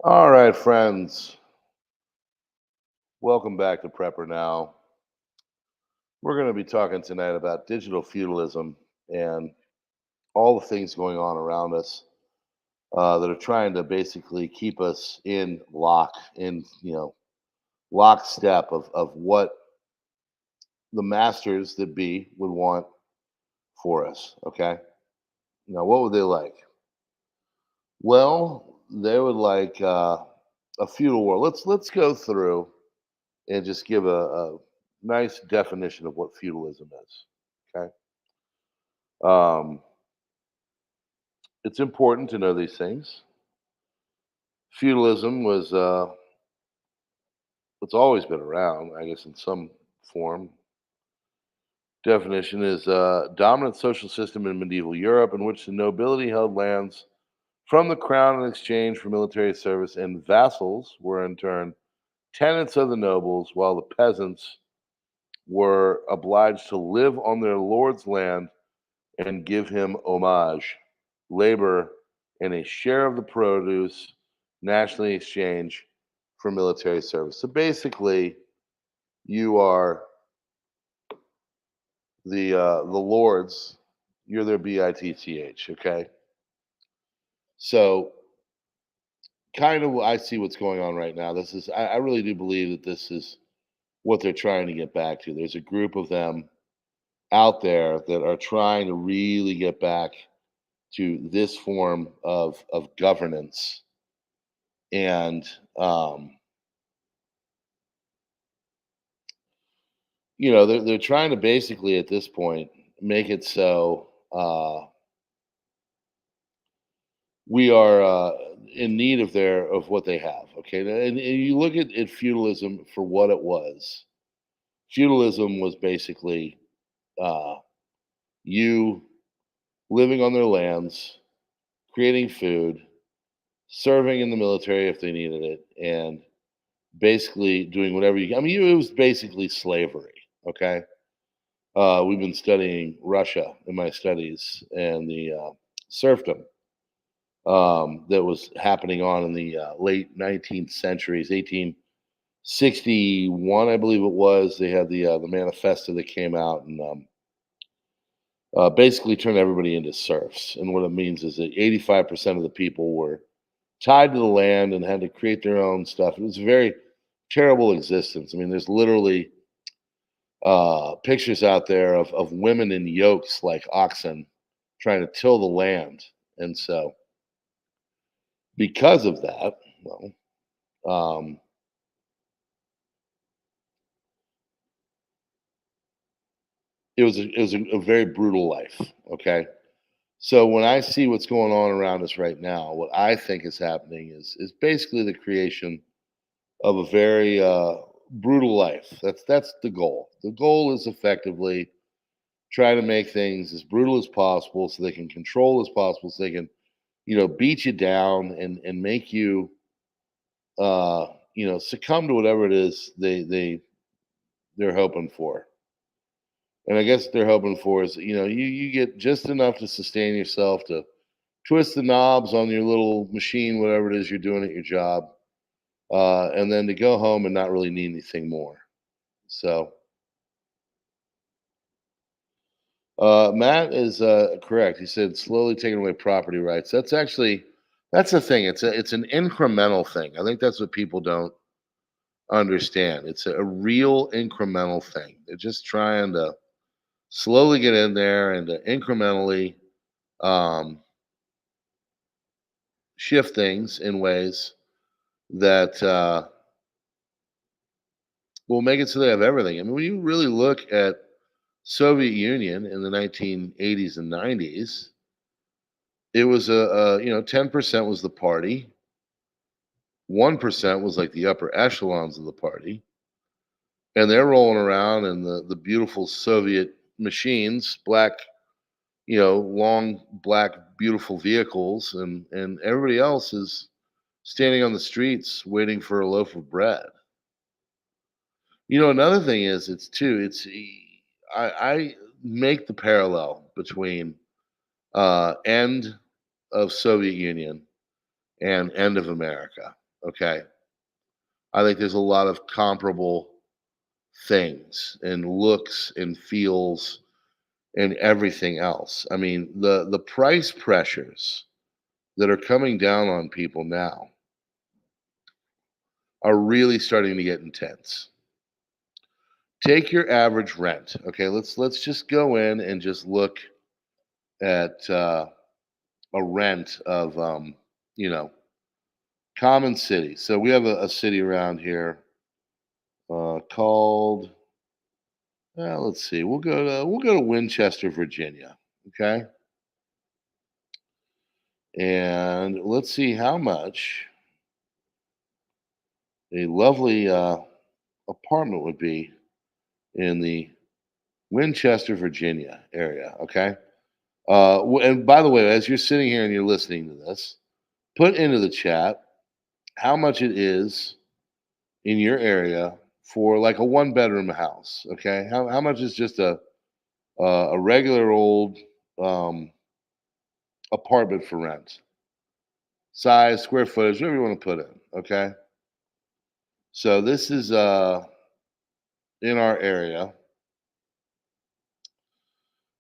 All right, friends. Welcome back to PrepperNow. We're going to be talking tonight about digital feudalism and all the things going on around us that are trying to basically keep us in lockstep of what the masters that be would want for us. Okay. Now, what would they like? Well, they would like a feudal world. Let's go through and just give a nice definition of what feudalism is. Okay. Um, it's important to know these things. Feudalism was, it's always been around, I guess, in some form. Definition is a dominant social system in medieval Europe in which the nobility held lands from the crown in exchange for military service, and vassals were in turn tenants of the nobles, while the peasants were obliged to live on their lord's land and give him homage, labor, and a share of the produce nationally exchanged for military service. So basically, you are the lords. You're their bitch. Okay, so kind of I see what's going on right now. This is I really do believe that this is what they're trying to get back to. There's a group of them out there that are trying to really get back to this form of governance and um, they're trying to basically at this point make it so we are in need of their of what they have. Okay, and you look at feudalism for what it was. Feudalism was basically uh, you living on their lands, creating food, serving in the military if they needed it, and basically doing whatever you. I mean, it was basically slavery. Okay. We've been studying Russia in my studies and the serfdom that was happening on in the late 19th centuries, 1861, I believe it was. They had the manifesto that came out and basically turned everybody into serfs. And what it means is that 85% of the people were tied to the land and had to create their own stuff. It was a very terrible existence. I mean, there's literally pictures out there of women in yokes like oxen trying to till the land. And so, because of that, well, um, it was a very brutal life. Okay, so when I see what's going on around us right now, what I think is happening is basically the creation of a very brutal life. That's the goal. The goal is effectively try to make things as brutal as possible so they can control as possible so they can beat you down and make you succumb to whatever it is they're hoping for. And I guess what they're hoping for is you get just enough to sustain yourself to twist the knobs on your little machine, whatever it is you're doing at your job, and then to go home and not really need anything more. So Matt is correct. He said slowly taking away property rights. That's the thing. It's an incremental thing. I think that's what people don't understand. It's a real incremental thing. They're just trying to slowly get in there and to incrementally um, shift things in ways that will make it so they have everything. I mean, when you really look at Soviet Union in the 1980s and 90s, it was 10% was the party, 1% was like the upper echelons of the party, and they're rolling around in the beautiful Soviet machines, black, long black beautiful vehicles, and everybody else is standing on the streets waiting for a loaf of bread. Another thing is I make the parallel between end of Soviet Union and end of America. Okay. I think there's a lot of comparable things and looks and feels and everything else. I mean, the price pressures that are coming down on people now are really starting to get intense. Take your average rent. Okay, let's just go in and just look at a rent of you know, common cities. So we have a city around here called let's see. We'll go to Winchester, Virginia. Okay, and let's see how much a lovely apartment would be in the Winchester, Virginia area. Okay. And by the way, as you're sitting here and you're listening to this, put into the chat how much it is in your area for like a one bedroom house. Okay. How much is just a regular old um, apartment for rent? Size, square footage, whatever you want to put in. Okay. So this is in our area,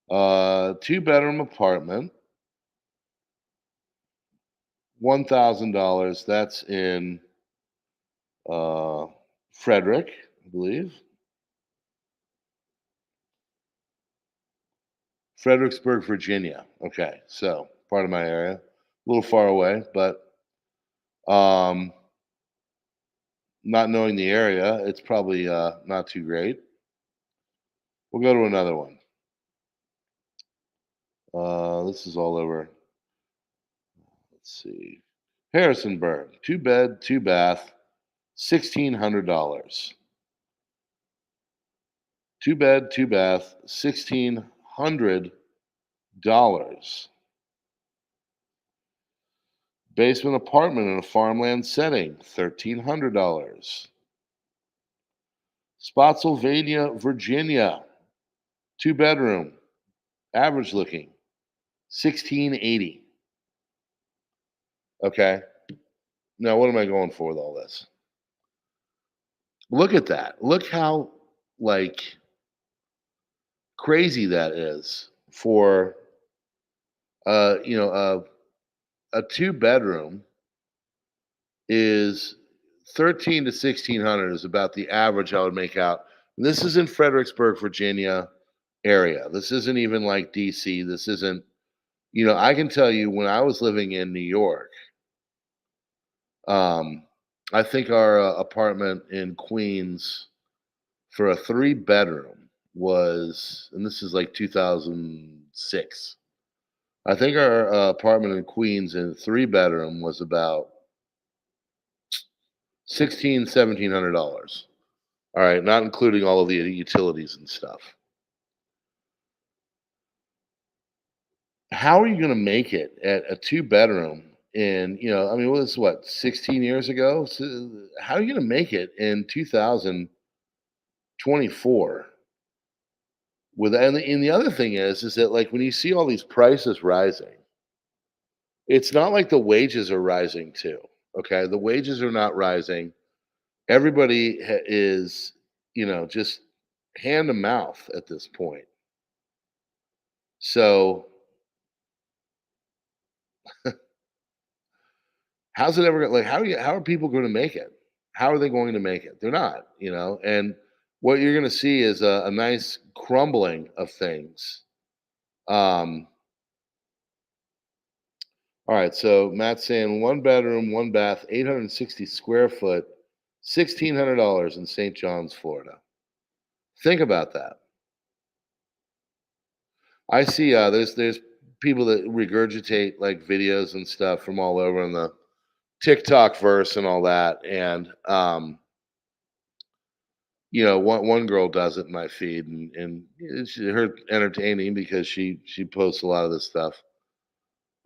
two-bedroom apartment, $1,000. That's in uh, Frederick, I believe. Fredericksburg, Virginia. Okay, so part of my area, a little far away, but um, not knowing the area, it's probably not too great. We'll go to another one. This is all over. Let's see, Harrisonburg, two bed, two bath, $1,600. Two bed, two bath, $1,600. Basement apartment in a farmland setting, $1,300. Spotsylvania, Virginia, two bedroom, average looking, 1680. Okay. Now what am I going for with all this? Look at that. Look how like crazy that is for you know, a two bedroom is 13 to 1600 is about the average I would make out. This is in Fredericksburg, Virginia area. This isn't even like DC. This isn't, I can tell you when I was living in New York, um, I think our apartment in Queens for a three bedroom was, and this is like 2006. I think our apartment in Queens in three bedroom was about 1700 dollars. All right, not including all of the utilities and stuff. How are you going to make it at a two bedroom in, I mean, what, 16 years ago? So how are you going to make it in 2024? And the other thing is that like when you see all these prices rising, it's not like the wages are rising too. Okay, the wages are not rising. Everybody is, just hand to mouth at this point. So how's it ever gonna like, how are people gonna make it? How are they going to make it? They're not, and what you're gonna see is a nice crumbling of things. Um, all right, so Matt's saying one bedroom, one bath, 860 square foot, $1,600 in St. John's, Florida. Think about that. I see there's people that regurgitate like videos and stuff from all over in the TikTok verse and all that. And one girl does it in my feed, and it's her entertaining because she posts a lot of this stuff.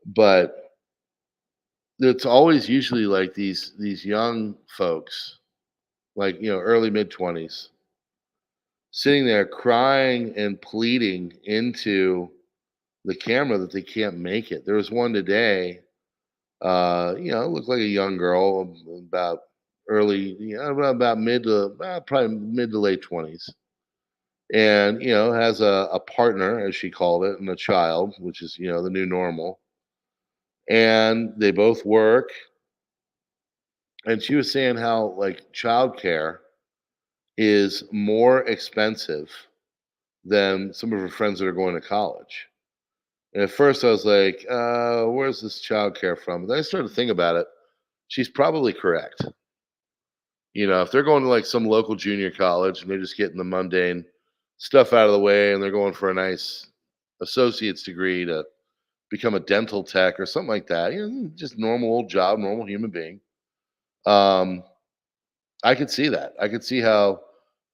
But it's always usually like these young folks, like early mid 20s, sitting there crying and pleading into the camera that they can't make it. There was one today Looked like a young girl, about early, about mid to probably mid to late 20s, and has a partner, as she called it, and a child, which is the new normal, and they both work. And she was saying how like childcare is more expensive than some of her friends that are going to college. And at first, I was like, "Where's this childcare from?" But then I started to think about it. She's probably correct. If they're going to like some local junior college and they're just getting the mundane stuff out of the way, and they're going for a nice associate's degree to become a dental tech or something like that, just normal old job, normal human being. Um, I could see that. I could see how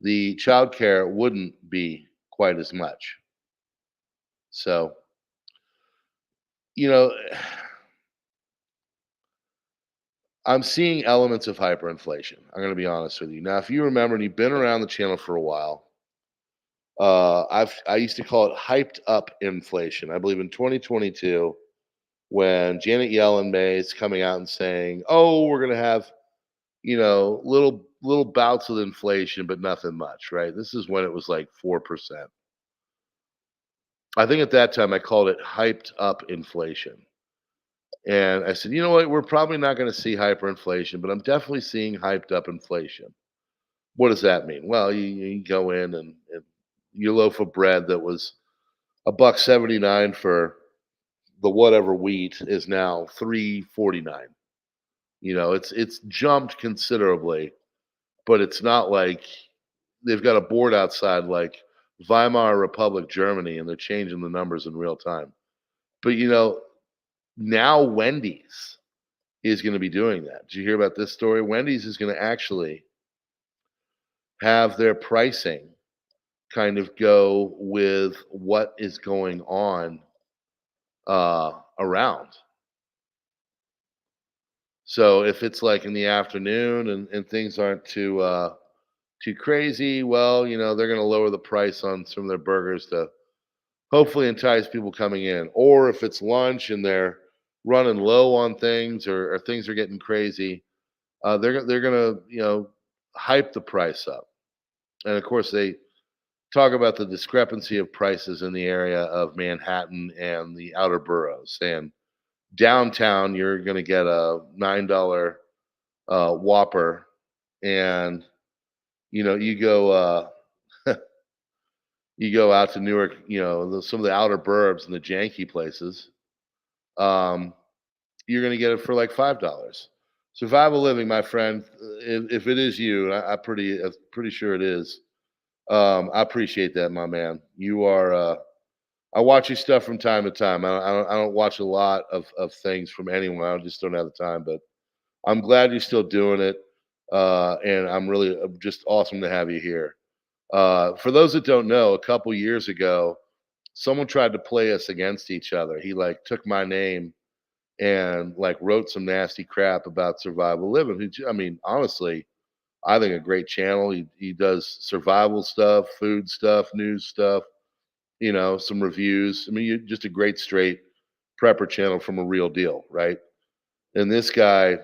the childcare wouldn't be quite as much. So, you know, I'm seeing elements of hyperinflation. I'm going to be honest with you. Now, if you remember, and you've been around the channel for a while, I used to call it hyped up inflation. I believe in 2022, when Janet Yellen is coming out and saying, "Oh, we're going to have little bouts of inflation, but nothing much." Right? This is when it was like 4%. I think at that time I called it hyped up inflation. And I said, you know what? We're probably not going to see hyperinflation, but I'm definitely seeing hyped up inflation. What does that mean? Well, you go in, and your loaf of bread that was a buck 79 for the whatever wheat is now 3.49. It's jumped considerably, but it's not like they've got a board outside like Weimar Republic Germany, and they're changing the numbers in real time. But now Wendy's is going to be doing that. Did you hear about this story? Wendy's is going to actually have their pricing kind of go with what is going on around. So if it's like in the afternoon, and things aren't too crazy, well, they're going to lower the price on some of their burgers to hopefully entice people coming in. Or if it's lunch and they're running low on things, or things are getting crazy, they're gonna hype the price up. And of course, they talk about the discrepancy of prices in the area of Manhattan and the outer boroughs. And downtown, you're gonna get a $9 Whopper, and you go you go out to Newark, some of the outer burbs and the janky places. Um, you're going to get it for like $5. Survival living, my friend. If it is you, and pretty sure it is. I appreciate that, my man. You are. I watch your stuff from time to time. I don't watch a lot of things from anyone. I just don't have the time. But I'm glad you're still doing it, and I'm really just awesome to have you here. For those that don't know, a couple years ago, someone tried to play us against each other. He like took my name and like wrote some nasty crap about survival living. I mean, honestly, I think a great channel. He does survival stuff, food stuff, news stuff. Some reviews. I mean, just a great straight prepper channel from a real deal, right? And this guy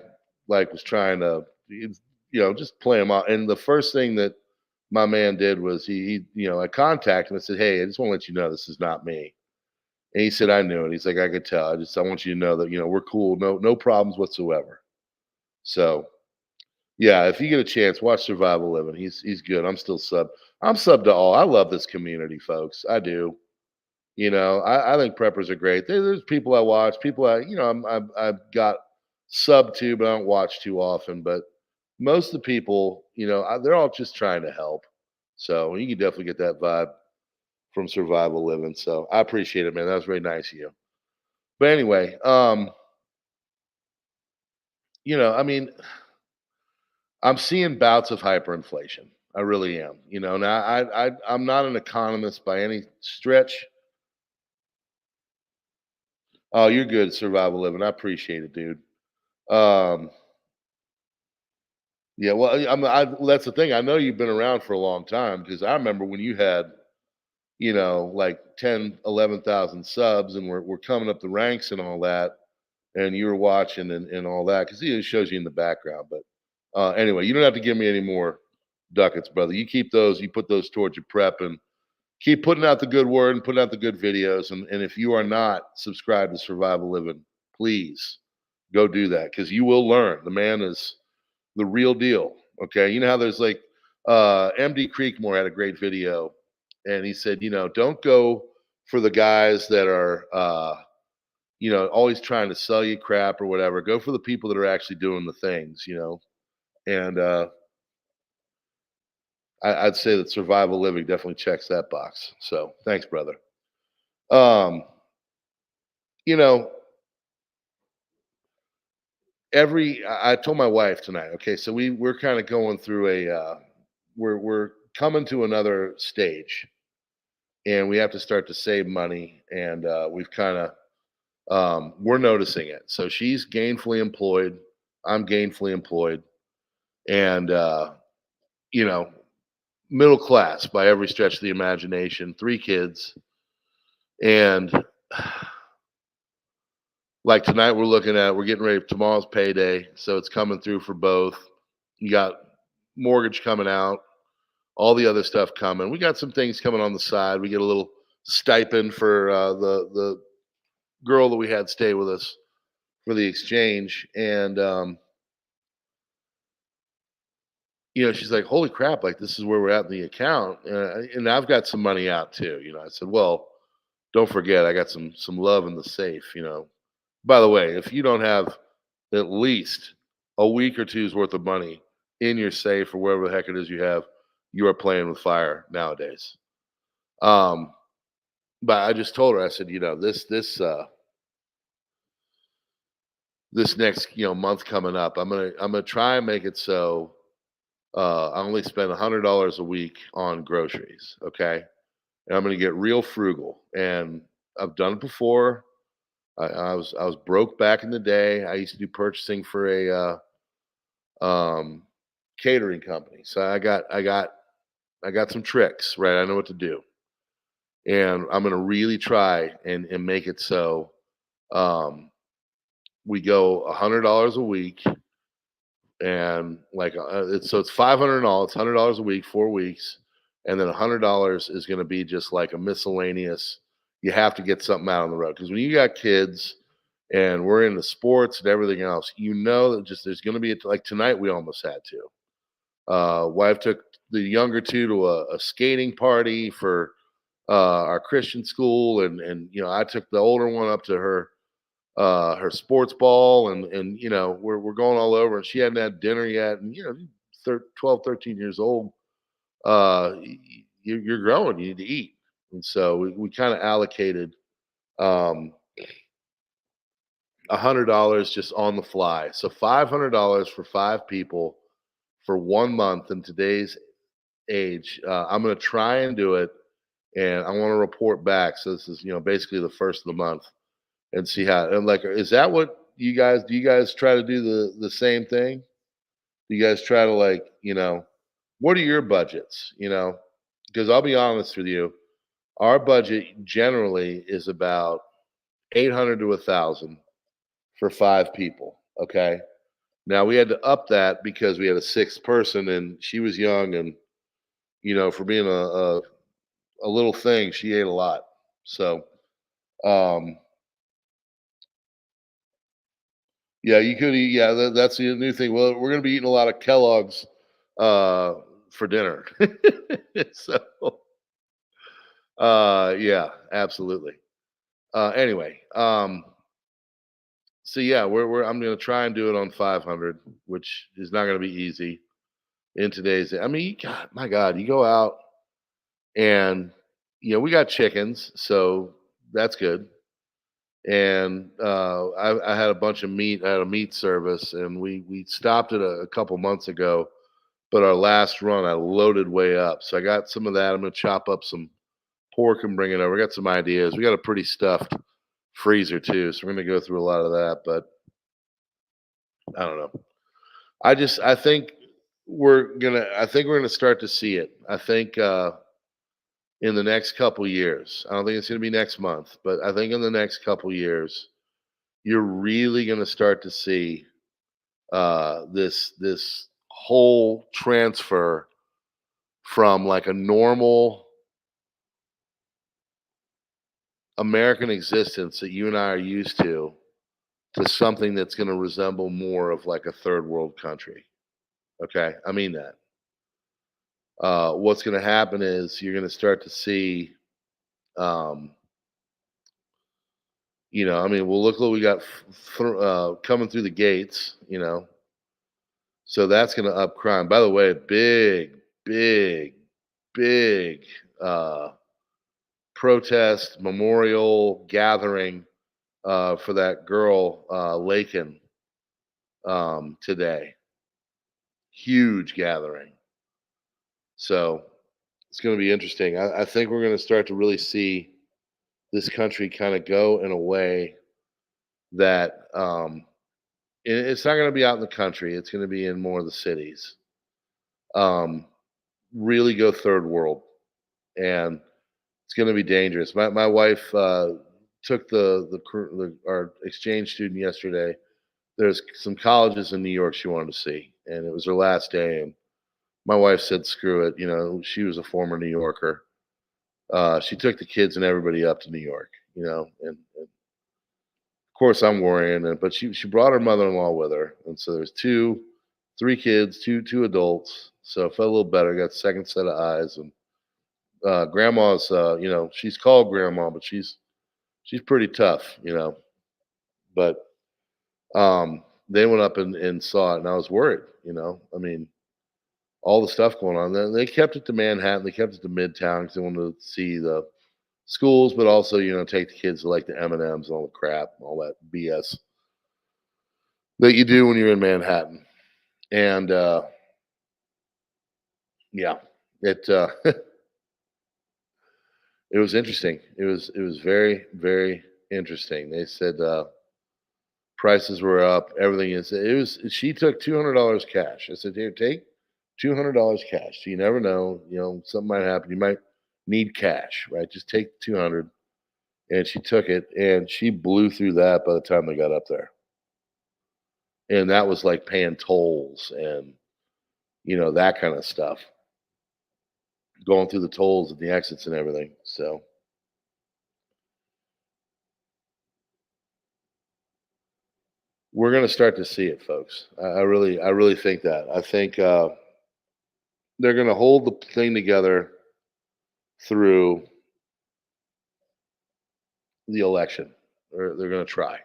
like was trying to, just play him out. And the first thing that my man did was I contacted him and said, "Hey, I just want to let you know this is not me." And he said, "I knew it." He's like, "I could tell. I want you to know that, we're cool. No problems whatsoever." So yeah, if you get a chance, watch Survival Living. He's good. I'm sub to all. I love this community, folks. I do. I think preppers are great. There's people I watch, people I've got sub to, but I don't watch too often. But most of the people, they're all just trying to help. So you can definitely get that vibe from Survival Living. So I appreciate it, man. That was very nice of you. But anyway, I mean, I'm seeing bouts of hyperinflation. I really am. Now I'm not an economist by any stretch. Oh, you're good at Survival Living. I appreciate it, dude. Um, yeah, well, well, that's the thing. I know you've been around for a long time, because I remember when you had, like 10, 11,000 subs, and we're coming up the ranks and all that. and you were watching and all that because it shows you in the background. But anyway, you don't have to give me any more ducats, brother. You keep those, you put those towards your prep, and keep putting out the good word and putting out the good videos. And if you are not subscribed to Survival Living, please go do that because you will learn. The man is the real deal. Okay. You know how there's like MD Creekmore had a great video, and he said, don't go for the guys that are always trying to sell you crap or whatever. Go for the people that are actually doing the things. And I'd say that Survival Living definitely checks that box. So thanks, brother. Um, you know, I told my wife tonight. Okay, so we're kind of going through we're coming to another stage, and we have to start to save money, and we've kind of we're noticing it. So she's gainfully employed, I'm gainfully employed, and you know, middle class by every stretch of the imagination. 3 kids, and like tonight we're getting ready. Tomorrow's payday, so it's coming through for both. You got mortgage coming out, all the other stuff coming. We got some things coming on the side. We get a little stipend for the girl that we had stay with us for the exchange, and she's like, "Holy crap! Like this is where we're at in the account," and I've got some money out too. I said, "Well, don't forget, I got some love in the safe." By the way, if you don't have at least a week or two's worth of money in your safe or wherever the heck it is you have, you are playing with fire nowadays. Um, but I just told her, I said, this next month coming up, I'm gonna try and make it so I only spend $100 a week on groceries. Okay, and I'm gonna get real frugal, and I've done it before. I was broke back in the day. I used to do purchasing for a catering company. So I got some tricks, right? I know what to do. And I'm gonna really try and make it so um we go $100 a week, and like it's 500 and all, it's $100 a week, 4 weeks, and then $100 is gonna be just like a miscellaneous. You have to get something out on the road. Because when you got kids and we're into sports and everything else, that just there's gonna be like tonight we almost had to. Wife took the younger two to a skating party for our Christian school, and I took the older one up to her sports ball, and we're going all over, and she hadn't had dinner yet, and 12, 13 years old, you're growing, you need to eat, and so we kind of allocated um, $100 just on the fly, so $500 for 5 people for 1 month in today's age. I'm going to try and do it, and I want to report back. So this is, basically the first of the month, and see how. And like, is that what you guys do? You guys try to do the same thing? Do you guys try to like, what are your budgets? Because I'll be honest with you, our budget generally is about 800 to 1,000 for 5 people. Okay. Now we had to up that because we had a sixth person, and she was young, and for being a little thing, she ate a lot. So, um, yeah, you could eat. Yeah, that's the new thing. Well, we're gonna be eating a lot of Kellogg's uh, for dinner. So, yeah, absolutely. Anyway, so yeah, I'm gonna try and do it on 500, which is not gonna be easy in today's. I mean, God, my God, you go out and we got chickens, so that's good. And I had a bunch of meat. I had a meat service, and we stopped it a couple months ago. But our last run, I loaded way up, so I got some of that. I'm gonna chop up some pork and bring it over. We got some ideas. We got a pretty stuffed freezer too, so we're gonna go through a lot of that. But I don't know. I think we're gonna start to see it. I think in the next couple years. I don't think it's gonna be next month, but I think in the next couple years you're really going to start to see this whole transfer from like a normal American existence that you and I are used to something that's going to resemble more of like a third world country. Okay, I mean that. What's going to happen is you're going to start to see, um, I mean, well, look what we got coming through the gates. So that's going to up crime. By the way, big, big uh, protest memorial gathering for that girl Lakin today. Huge gathering. So it's going to be interesting. I think we're going to start to really see this country kind of go in a way that it's not going to be out in the country. It's going to be in more of the cities. Um, really go third world, and it's going to be dangerous. My wife took our exchange student yesterday. There's some colleges in New York she wanted to see, and it was her last day. And my wife said, "Screw it." She was a former New Yorker. She took the kids and everybody up to New York. And of course I'm worrying, but she brought her mother-in-law with her, and so there's three kids, two adults. So I felt a little better. Got second set of eyes, and grandma's, she's called grandma, but she's pretty tough. But they went up and saw it, and I was worried. I mean, all the stuff going on. Then they kept it to Manhattan. They kept it to Midtown because they wanted to see the schools, but also take the kids to like the M&Ms and all the crap, all that BS that you do when you're in Manhattan. And yeah, it it was interesting. It was very, very interesting. They said prices were up. Everything is. It was. She took $200 cash. I said, here, take $200 cash. So you never know. Something might happen. You might need cash, right? Just take 200. And she took it, and she blew through that by the time they got up there. And that was like paying tolls and that kind of stuff, going through the tolls and the exits and everything. So we're going to start to see it, folks. I really think that. I think they're going to hold the thing together through the election, or they're going to try.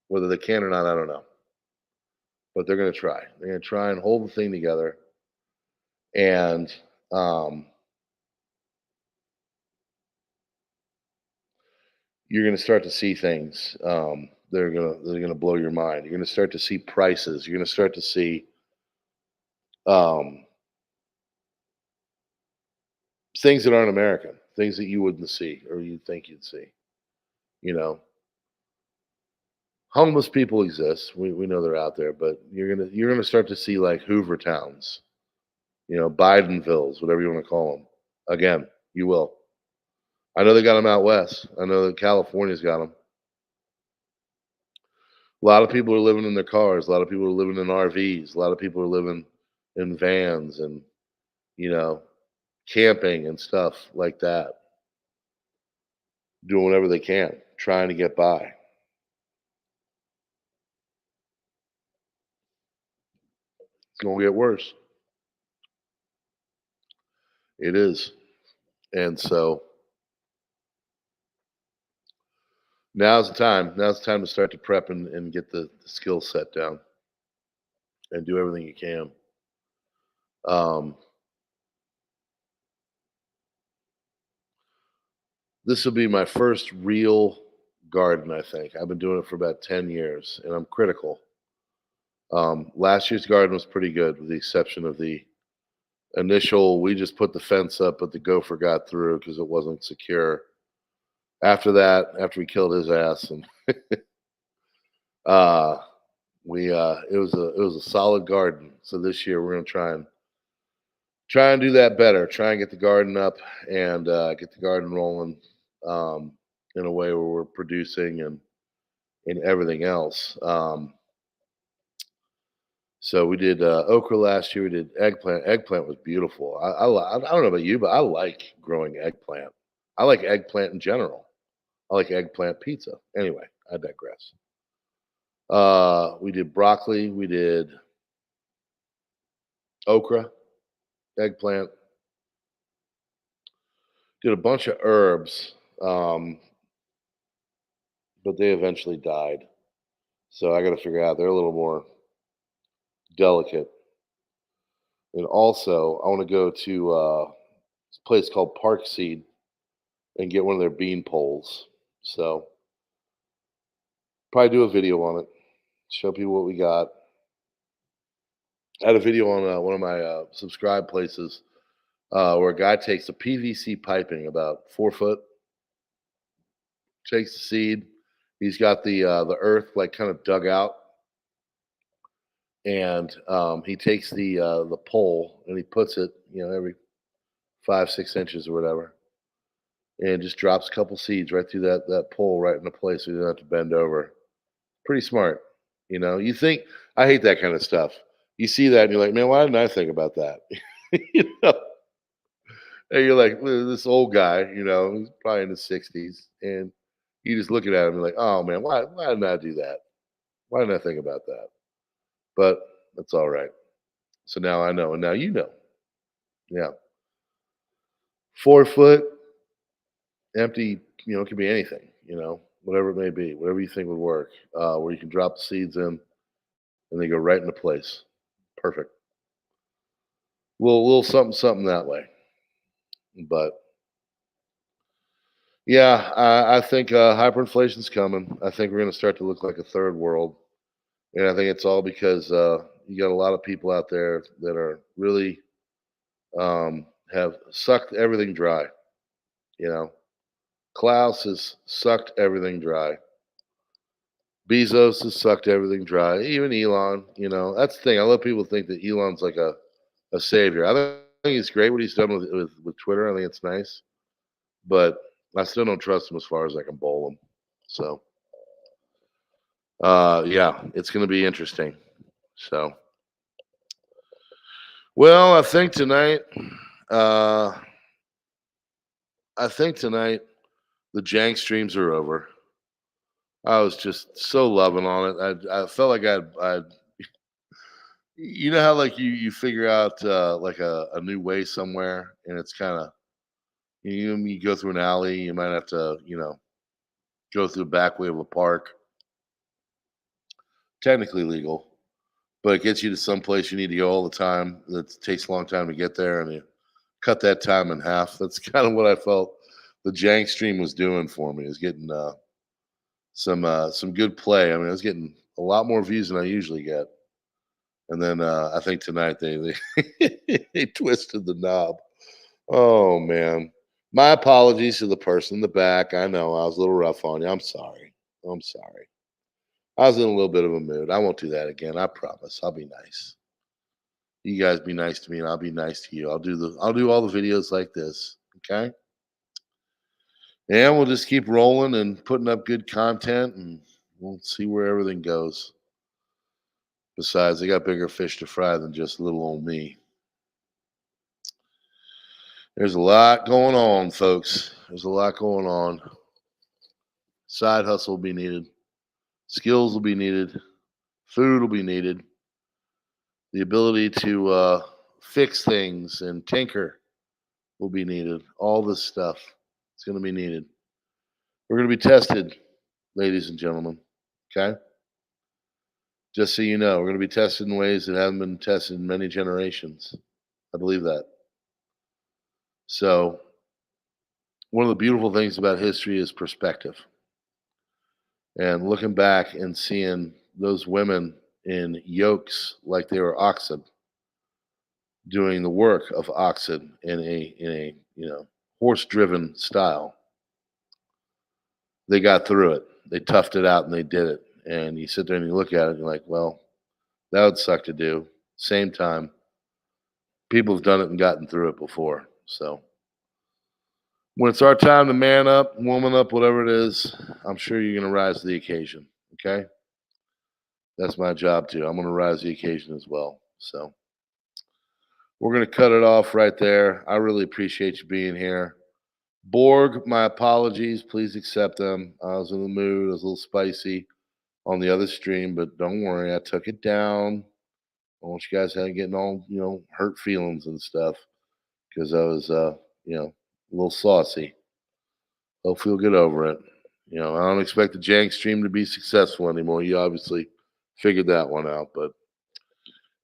Whether they can or not, I don't know, but they're going to try. They're going to try and hold the thing together, and um, you're going to start to see things. They're gonna blow your mind. You're going to start to see prices. You're going to start to see um, things that aren't American, things that you wouldn't see or you'd think you'd see. You know, homeless people exist. We know they're out there, but you're gonna start to see like Hoover towns, Bidenvilles, whatever you want to call them. Again, you will. I know they got them out west. I know that California's got them. A lot of people are living in their cars. A lot of people are living in RVs. A lot of people are living in vans and you know camping and stuff like that, doing whatever they can, trying to get by. It's gonna get worse. It is, and so now's the time. Now's the time to start to prep and get the skill set down and do everything you can. Um, this will be my first real garden. I think I've been doing it for about 10 years, and I'm critical. Last year's garden was pretty good, with the exception of the initial. We just put the fence up, but the gopher got through because it wasn't secure. After that, after we killed his ass, and uh, we it was a solid garden. So this year we're gonna try and do that better. Try and get the garden up and get the garden rolling um, in a way where we're producing and and everything else. So we did okra last year. We did eggplant. Eggplant was beautiful. I don't know about you, but I like growing eggplant. I like eggplant in general. I like eggplant pizza. Anyway, I digress. We did broccoli. We did okra, eggplant. Did a bunch of herbs, but they eventually died. So I got to figure out they're a little more delicate. And also, I want to go to this place called Park Seed and get one of their bean poles. So probably do a video on it, show people what we got. I had a video on one of my subscribe places where a guy takes a PVC piping about 4 foot, takes the seed. He's got the earth like kind of dug out, and he takes the pole and he puts it, every 5-6 inches or whatever, and just drops a couple seeds right through that pole right into place, so you don't have to bend over. Pretty smart. You think I hate that kind of stuff. You see that and you're like, man, why didn't I think about that? you know, and you're like, "Well, this old guy, he's probably in his 60s, and you just looking at him and like, oh man, why didn't I do that? Why didn't I think about that? But that's all right. So now I know, and now you know. Yeah, 4 foot, empty. It could be anything. Whatever it may be, whatever you think would work. Where you can drop the seeds in and they go right into place. Perfect. Little something something that way. But yeah, I think hyperinflation's coming. I think we're going to start to look like a third world, and I think it's all because you got a lot of people out there that are really have sucked everything dry. You know, Klaus has sucked everything dry. Bezos has sucked everything dry. Even Elon. That's the thing. I love people think that Elon's like a savior. I think it's great what he's done with Twitter. I think it's nice, but I still don't trust him as far as I can bowl him. So, yeah, it's going to be interesting. So, well, uh, I think tonight the jank streams are over. I was just so loving on it. I felt like I'd how like you figure out like a new way somewhere, and it's kind of you go through an alley, you might have to go through the back way of a park, technically legal, but it gets you to some place you need to go all the time. That takes a long time to get there, and you cut that time in half. That's kind of what I felt the jank stream was doing for me. Is getting some good play. I mean, I was getting a lot more views than I usually get. And then I think tonight they they twisted the knob. Oh man, my apologies to the person in the back. I know I was a little rough on you. I'm sorry. I'm sorry. I was in a little bit of a mood. I won't do that again. I promise. I'll be nice. You guys be nice to me, and I'll be nice to you. I'll do all the videos like this. Okay. And we'll just keep rolling and putting up good content, and we'll see where everything goes. Besides, they got bigger fish to fry than just little old me. There's a lot going on, folks. There's a lot going on. Side hustle will be needed. Skills will be needed. Food will be needed. The ability to fix things and tinker will be needed. All this stuff is going to be needed. We're going to be tested, ladies and gentlemen. Okay? Just so you know, we're going to be tested in ways that haven't been tested in many generations. I believe that. So, one of the beautiful things about history is perspective. And looking back and seeing those women in yokes like they were oxen doing the work of oxen in a horse-driven style. They got through it. They toughed it out and they did it. And you sit there and you look at it and you're like, well, that would suck to do. Same time, people have done it and gotten through it before. So when it's our time to man up, woman up, whatever it is, I'm sure you're going to rise to the occasion. Okay, that's my job too. I'm going to rise to the occasion as well. So we're going to cut it off right there. I really appreciate you being here. Borg, my apologies. Please accept them. I was in the mood. I was a little spicy on the other stream, but don't worry. I took it down. I want you guys to getting all, hurt feelings and stuff because I was, a little saucy. Hopefully you'll get over it. I don't expect the jank stream to be successful anymore. You obviously figured that one out, but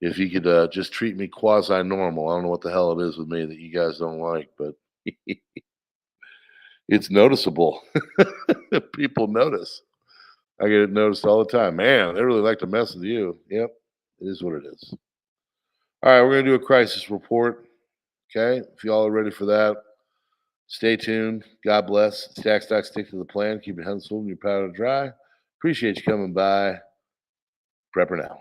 if you could just treat me quasi normal, I don't know what the hell it is with me that you guys don't like, but it's noticeable. People notice. I get it noticed all the time. Man, they really like to mess with you. Yep, it is what it is. All right, we're going to do a crisis report. Okay, if y'all are ready for that, stay tuned. God bless. Stack, stock, stick to the plan. Keep your hands full and your powder dry. Appreciate you coming by. PrepperNow.